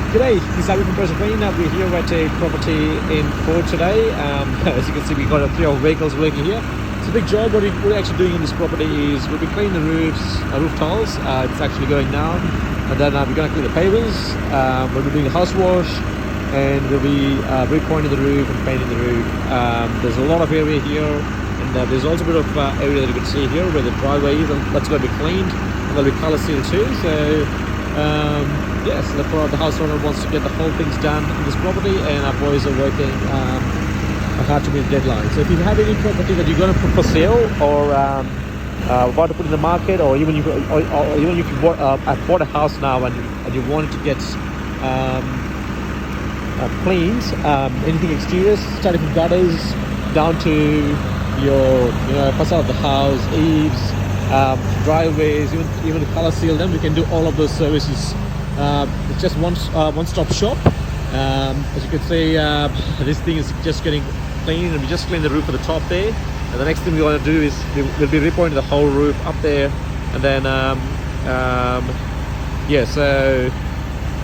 G'day, this is Abby from Brisbane. We're here at a property in Port today. As you can see, we've got 3 vehicles working here. It's a big job. What we're actually doing in this property is we'll be cleaning the roof tiles. It's actually going now. And then we're going to clean the pavers. We'll be doing a house wash. And we'll be repointing the roof and painting the roof. There's a lot of area here. And there's also a bit of area that you can see here where the driveway is. And that's going to be cleaned. And there'll be colour sealed too. So yes, the house owner wants to get the whole things done in this property, and our boys are working hard to meet the deadline. So if you have any property that you're going to put for sale or about to put in the market, or even if you bought a house now and you wanted to get cleaned, anything exterior, starting from gutters down to your facade of the house, eaves, driveways, even the color seal, then we can do all of those services. It's just one-stop shop. As you can see, this thing is just getting clean, and we just cleaned the roof at the top there. And the next thing we want to do is we'll be repointing the whole roof up there, and then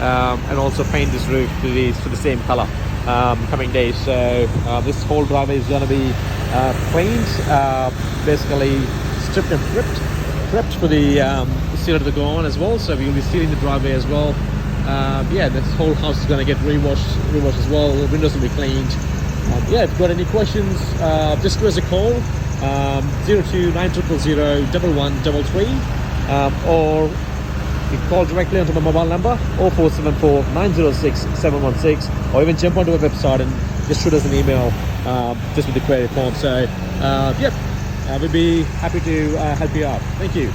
and also paint this roof to the same color coming days. So this whole driveway is going to be cleaned, basically stripped and prepped for the sealer to go on as well. So we will be sealing the driveway as well. This whole house is going to get rewashed as well. The windows will be cleaned. If you've got any questions, just give us a call, 0290001133, or you can call directly onto my mobile number, 0474 906 716, or even jump onto our website and just shoot us an email just with the query form. So we'll be happy to help you out. Thank you.